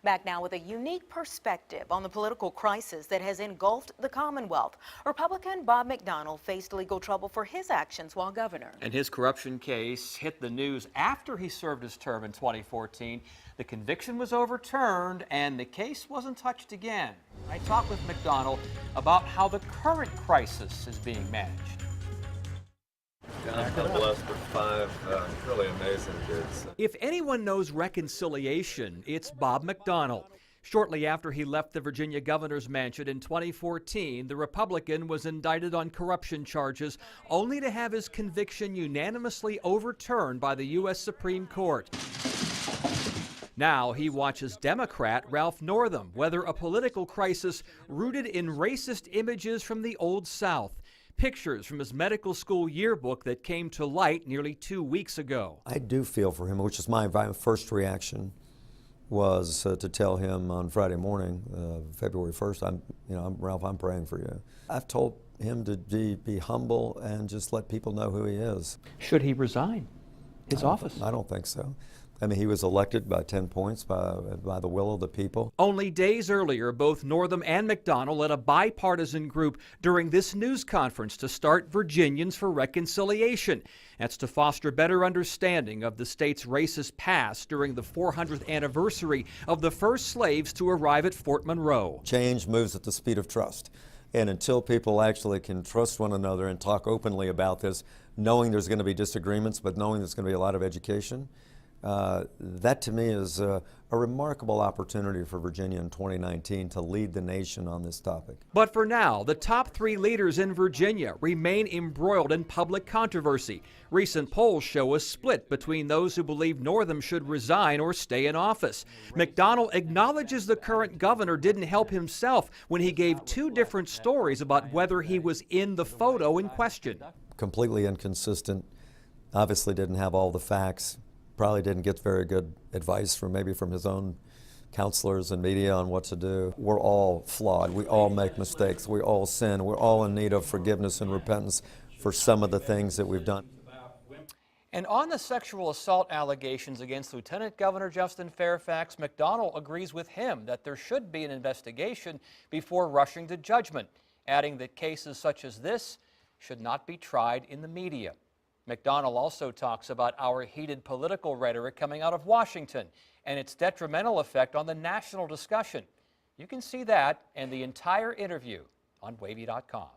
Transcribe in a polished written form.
Back now with a unique perspective on the political crisis that has engulfed the Commonwealth. Republican Bob McDonnell faced legal trouble for his actions while governor. And his corruption case hit the news after he served his term in 2014. The conviction was overturned and the case wasn't touched again. I talked with McDonnell about how the current crisis is being managed. I'm blessed with five really amazing kids. If anyone knows reconciliation, it's Bob McDonnell. Shortly after he left the Virginia governor's mansion in 2014, the Republican was indicted on corruption charges, only to have his conviction unanimously overturned by the U.S. Supreme Court. Now he watches Democrat Ralph Northam weather a political crisis rooted in racist images from the Old South. Pictures from his medical school yearbook that came to light nearly 2 weeks ago. I do feel for him, which is my first reaction was to tell him on Friday morning, February 1st, Ralph, I'm praying for you. I've told him to be humble and just let people know who he is. Should he resign his office? I don't think so. I mean, he was elected by 10 points by the will of the people. Only days earlier, both Northam and McDonnell led a bipartisan group during this news conference to start Virginians for Reconciliation. That's to foster better understanding of the state's racist past during the 400th anniversary of the first slaves to arrive at Fort Monroe. Change moves at the speed of trust. And until people actually can trust one another and talk openly about this, knowing there's going to be disagreements, but knowing there's going to be a lot of education, that to me is a remarkable opportunity for Virginia in 2019 to lead the nation on this topic. But for now, the top three leaders in Virginia remain embroiled in public controversy. Recent polls show a split between those who believe Northam should resign or stay in office. McDonnell acknowledges the current governor didn't help himself when he gave two different stories about whether he was in the photo in question. Completely inconsistent, obviously didn't have all the facts. Probably didn't get very good advice from his own counselors and media on what to do. We're all flawed. We all make mistakes. We all sin. We're all in need of forgiveness and repentance for some of the things that we've done. And on the sexual assault allegations against Lieutenant Governor Justin Fairfax, McDonnell agrees with him that there should be an investigation before rushing to judgment, adding that cases such as this should not be tried in the media. McDonnell also talks about our heated political rhetoric coming out of Washington and its detrimental effect on the national discussion. You can see that and the entire interview on wavy.com.